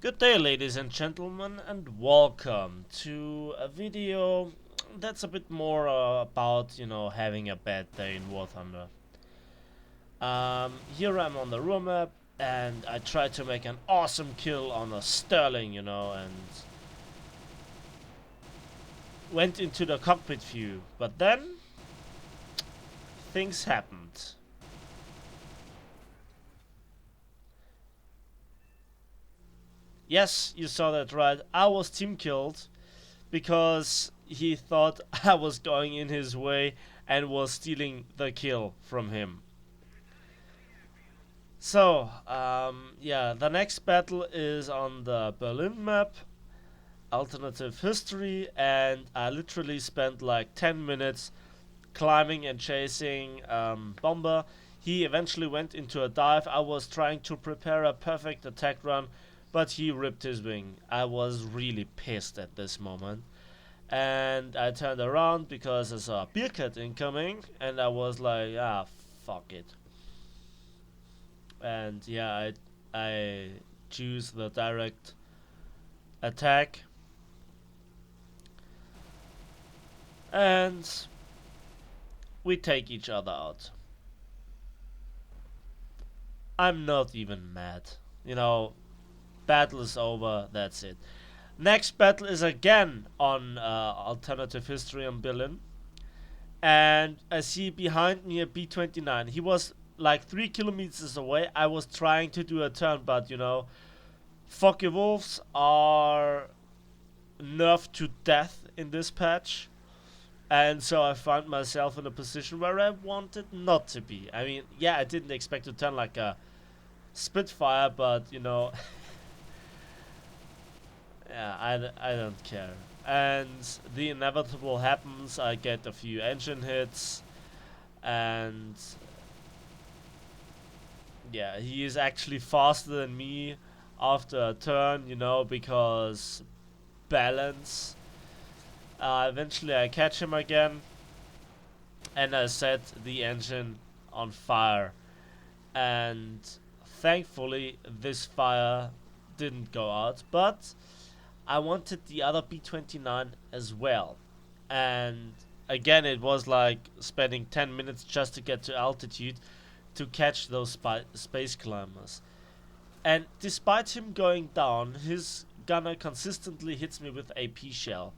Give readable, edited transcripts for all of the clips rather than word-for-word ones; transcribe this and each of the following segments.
Good day, ladies and gentlemen, and welcome to a video that's a bit more about, having a bad day in War Thunder. Here I'm on the room map, and I tried to make an awesome kill on a Sterling, and went into the cockpit view. But then, things happened. Yes, you saw that right. I was team killed because he thought I was going in his way and was stealing the kill from him. So, yeah, the next battle is on the Berlin map, alternative history, and I literally spent like 10 minutes climbing and chasing Bomber. He eventually went into a dive. I was trying to prepare a perfect attack run, but he ripped his wing. I was really pissed at this moment. And I turned around because I saw a beer cat incoming, and I was like, ah, fuck it. And yeah, I choose the direct attack, and we take each other out. I'm not even mad. Battle is over, that's it. Next battle is again on alternative history on Berlin. And I see behind me a B-29. He was like 3 kilometers away. I was trying to do a turn, but Focke Wolves are nerfed to death in this patch. And so I found myself in a position where I wanted not to be. I mean, yeah, I didn't expect to turn like a Spitfire, but yeah, I don't care. And the inevitable happens. I get a few engine hits, and yeah, he is actually faster than me after a turn, because balance. Eventually, I catch him again, and I set the engine on fire. And thankfully, this fire didn't go out, but I wanted the other B-29 as well. And again, it was like spending 10 minutes just to get to altitude to catch those space climbers. And despite him going down, his gunner consistently hits me with AP shell.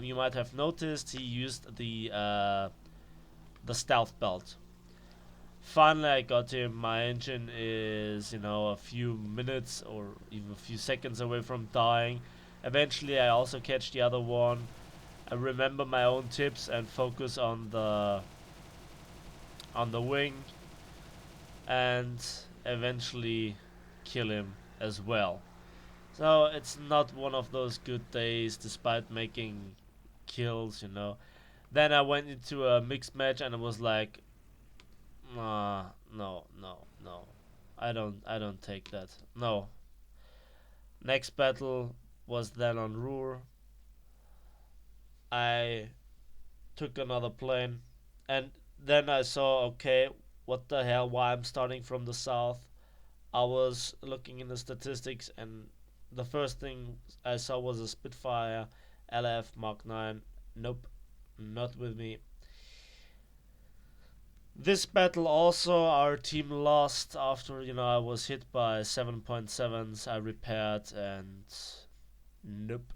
You might have noticed he used the stealth belt. Finally, I got him. My engine is, a few minutes or even a few seconds away from dying. Eventually, I also catch the other one. I remember my own tips and focus on the wing, and eventually kill him as well. So it's not one of those good days despite making kills. Then I went into a mixed match and I was like, no, no, no. I don't take that. No. Next battle was then on Ruhr. I took another plane, and then I saw, okay, what the hell, why I'm starting from the south. I was looking in the statistics, and the first thing I saw was a Spitfire LF Mark 9. Nope, not with me. This battle also, our team lost after, I was hit by 7.7s. I repaired, and nope.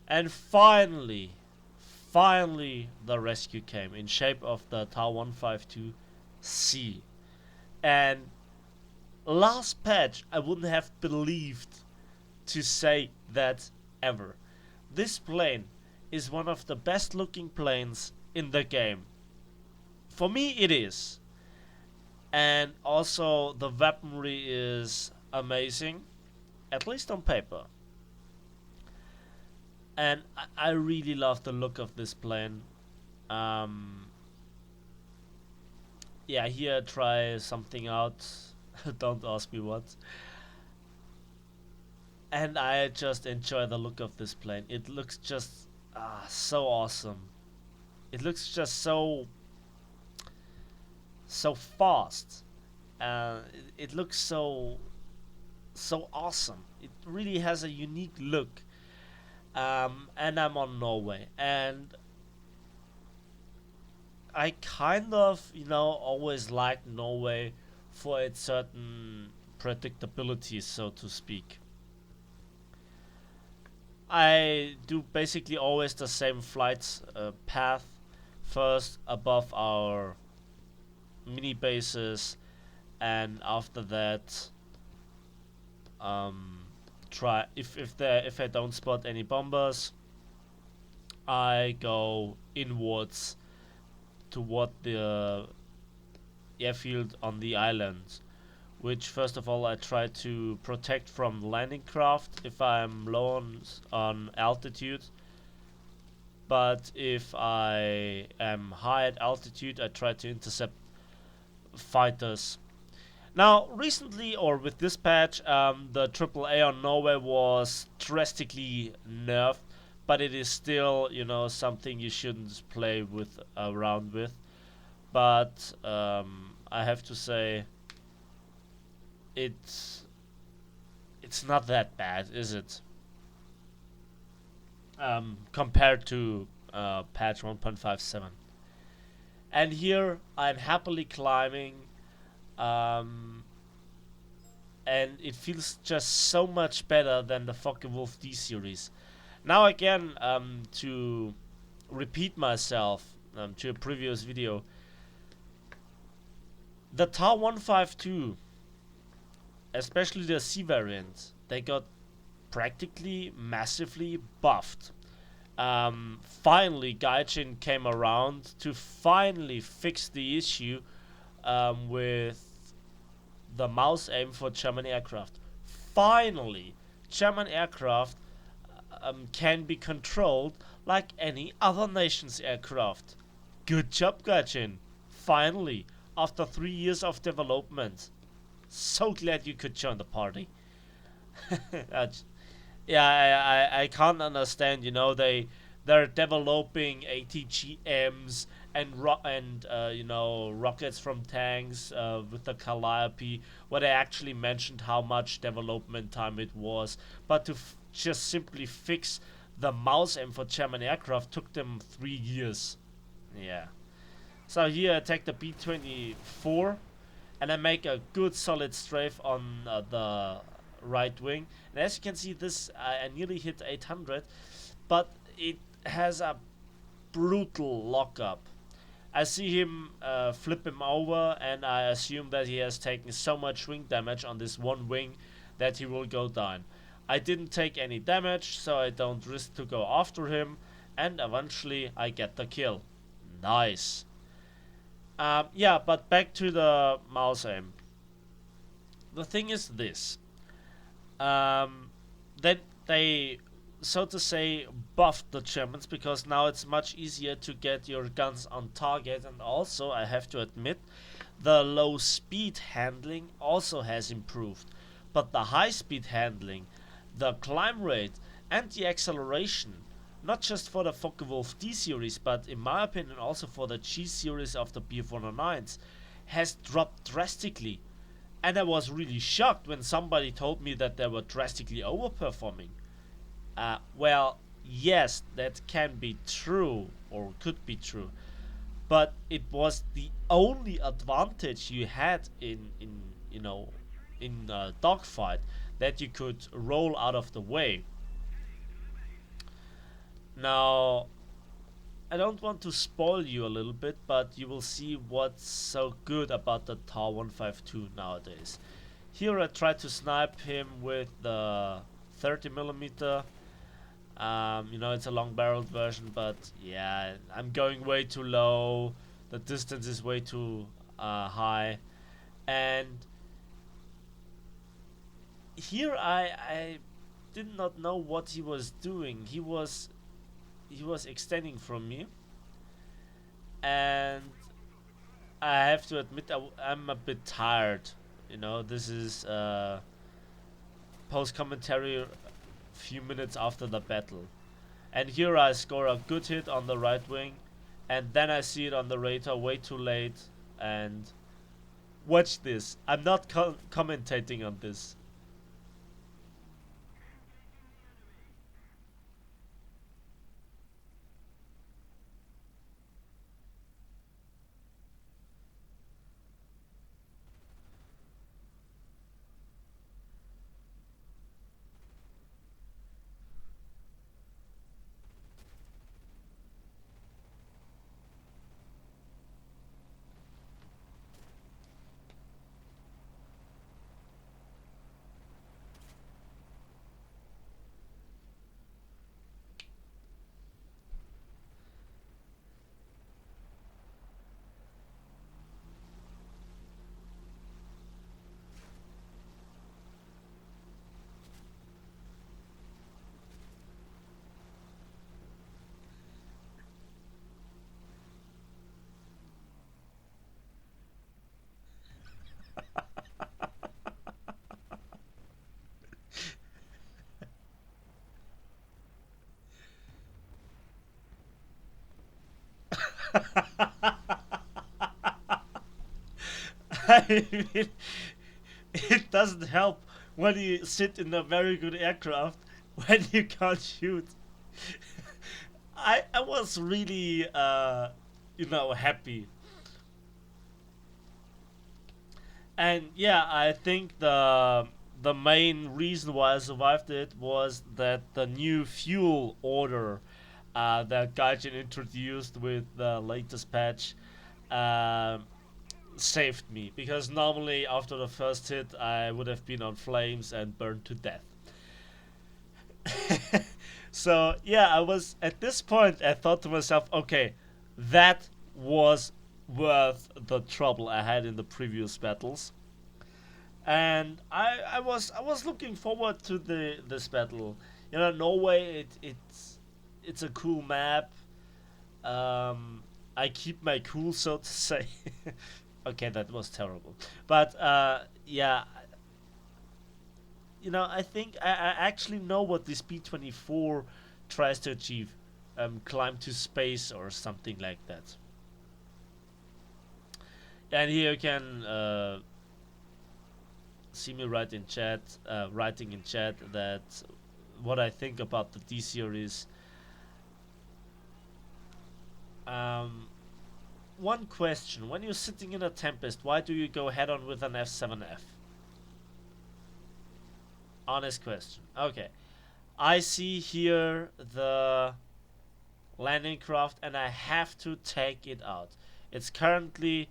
And finally, the rescue came in shape of the Tau 152C. And last patch, I wouldn't have believed to say that ever. This plane is one of the best looking planes in the game. For me, it is. And also, the weaponry is amazing, at least on paper. And I really love the look of this plane. Um, yeah, here try something out. Don't ask me what. And I just enjoy the look of this plane. It looks just so awesome. It looks just so fast. It looks so so awesome. It really has a unique look. And I'm on Norway, and I kind of, always liked Norway for its certain predictability, so to speak. I do basically always the same flights path first above our mini bases, and after that, um, try if I don't spot any bombers, I go inwards toward the airfield on the island, which first of all I try to protect from landing craft if I'm low on altitude. But if I am high at altitude, I try to intercept fighters. Now, recently, or with this patch, the AAA on Norway was drastically nerfed, but it is still, something you shouldn't play with around with. But I have to say, it's not that bad, is it? Compared to patch 1.57. And here I'm happily climbing, um, and it feels just so much better than the Focke-Wulf D series. Now again, to repeat myself to a previous video, the TAR 152, especially the C variant, they got practically massively buffed. Finally, Gaijin came around to finally fix the issue with the mouse aim for German aircraft. Finally, German aircraft can be controlled like any other nation's aircraft. Good job, Gaijin. Finally, after 3 years of development. So glad you could join the party. Yeah, I can't understand. They're developing ATGMs and rockets from tanks with the Calliope, where they actually mentioned how much development time it was, but to just simply fix the mouse aim for German aircraft took them 3 years. Yeah. So here I take the B-24 and I make a good solid strafe on the right wing. And as you can see, this I nearly hit 800, but it has a brutal lockup. I see him flip him over, and I assume that he has taken so much wing damage on this one wing that he will go down. I didn't take any damage, so I don't risk to go after him, and eventually I get the kill. Nice. Yeah, but back to the mouse aim. The thing is this. That they, so to say, buffed the Germans, because now it's much easier to get your guns on target, and also, I have to admit, the low speed handling also has improved. But the high speed handling, the climb rate, and the acceleration, not just for the Focke-Wulf D series, but in my opinion also for the G series of the Bf-109s, has dropped drastically. And I was really shocked when somebody told me that they were drastically overperforming. Well, yes, that can be true, or could be true, but it was the only advantage you had in a dogfight, that you could roll out of the way. Now, I don't want to spoil you a little bit, but you will see what's so good about the TAR 152 nowadays. Here I try to snipe him with the 30mm. It's a long barreled version, but yeah, I'm going way too low. The distance is way too high. And here I did not know what he was doing. He was extending from me, and I have to admit I'm a bit tired. This is post commentary few minutes after the battle, and here I score a good hit on the right wing, and then I see it on the radar way too late. And watch this. I'm not commentating on this. I mean, it doesn't help when you sit in a very good aircraft when you can't shoot. I was really happy. And yeah, I think the main reason why I survived it was that the new fuel order that Gaijin introduced with the latest patch um saved me, because normally after the first hit I would have been on flames and burned to death. So yeah, I was at this point. I thought to myself, okay, that was worth the trouble I had in the previous battles, and I was looking forward to the this battle. Norway, it's a cool map. I keep my cool, so to say. Okay, that was terrible, but yeah, I think I actually know what this B-24 tries to achieve. Climb to space or something like that. And here you can see me writing in chat that what I think about the D series. Um, One question: when you're sitting in a Tempest, why do you go head on with an F7F? Honest question. Okay, I see here the landing craft, and I have to take it out. It's currently,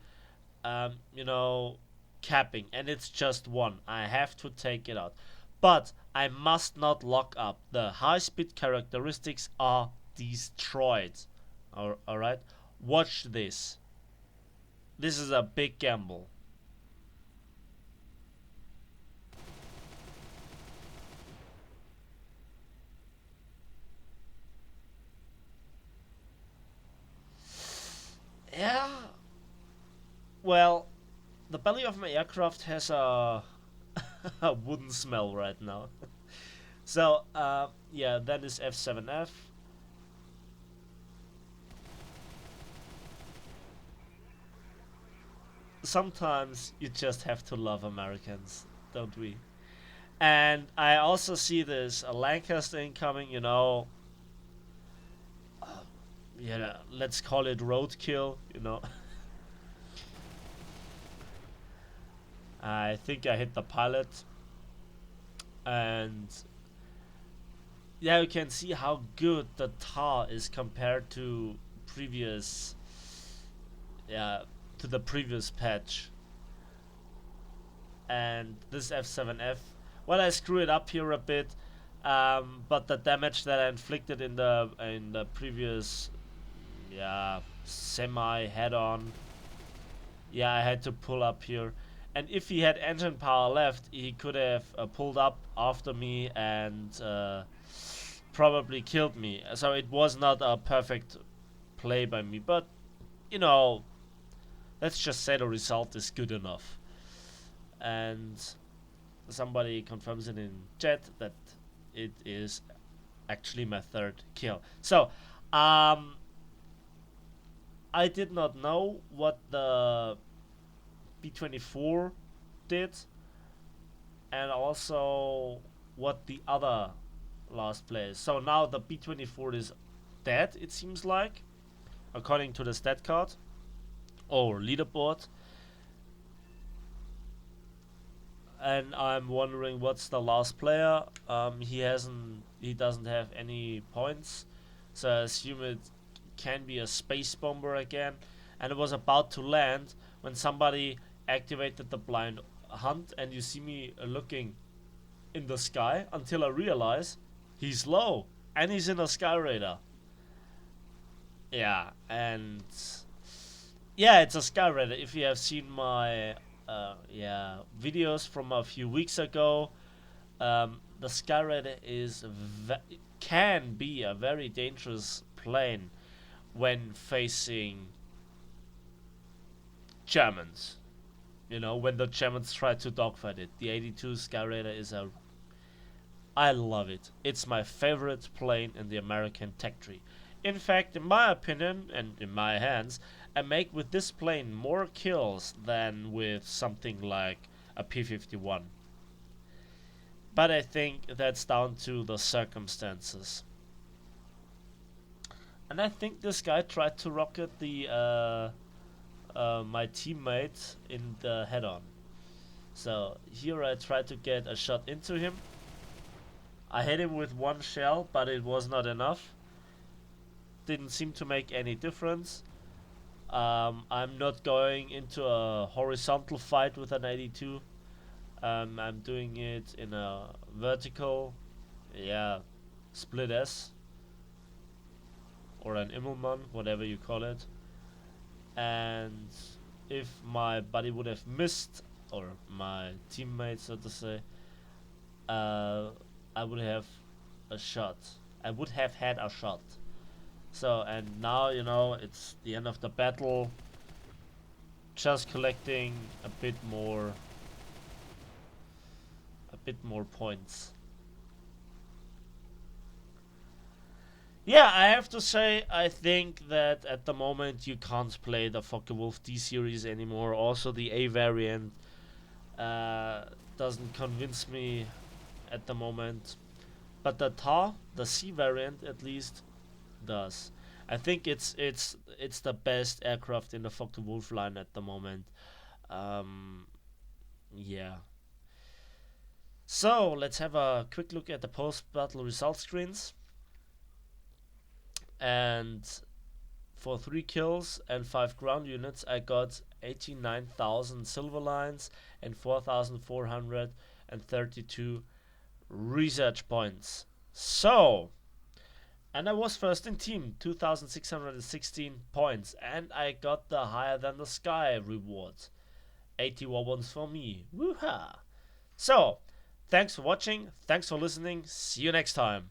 um, you know, capping, and it's just one. I have to take it out. But I must not lock up. The high speed characteristics are destroyed. Alright? Watch this. This is a big gamble. Yeah. Well, the belly of my aircraft has a, a wooden smell right now. So, yeah, that is F7F. Sometimes you just have to love Americans, don't we? And I also see this a Lancaster incoming, uh, yeah, let's call it roadkill. I think I hit the pilot, and yeah, you can see how good the tar is compared to previous, yeah, to the previous patch. And this F7F, well, I screw it up here a bit, but the damage that I inflicted in the previous, yeah, semi head-on, yeah, I had to pull up here. And if he had engine power left, he could have pulled up after me and probably killed me. So it was not a perfect play by me, but you know, let's just say the result is good enough. And somebody confirms it in chat that it is actually my third kill. So, I did not know what the B-24 did, and also what the other last plays. So now the B-24 is dead, it seems like, according to the stat card or leaderboard. And I'm wondering what's the last player. He doesn't have any points, so I assume it can be a space bomber again. And it was about to land when somebody activated the blind hunt, and you see me looking in the sky until I realize he's low and he's in a sky radar. Yeah, and yeah, it's a sky radar. If you have seen my videos from a few weeks ago, the sky radar can be a very dangerous plane when facing Germans. When the Germans try to dogfight it. The 82 Sky Raider I love it. It's my favorite plane in the American tech tree. In fact, in my opinion, and in my hands, I make with this plane more kills than with something like a P-51. But I think that's down to the circumstances. And I think this guy tried to rocket the my teammate in the head-on. So here I tried to get a shot into him. I hit him with one shell, but it was not enough. Didn't seem to make any difference. I'm not going into a horizontal fight with an 82. I'm doing it in a vertical, yeah, split S or an Immelmann, whatever you call it. And if my buddy would have missed, or my teammate, so to say, I would have a shot. I would have had a shot. So, and now, it's the end of the battle. Just collecting a bit more points. Yeah, I have to say, I think that at the moment you can't play the Focke-Wulf D series anymore. Also, the A variant doesn't convince me at the moment. But the TA, the C variant at least, does. I think it's the best aircraft in the Focke-Wulf line at the moment. Yeah. So let's have a quick look at the post-battle result screens. And for 3 kills and 5 ground units, I got 89,000 silver lines and 4,432 research points. So, and I was first in team, 2,616 points, and I got the higher than the sky reward. 80 wobbles for me. Woo-ha! So, thanks for watching, thanks for listening, see you next time.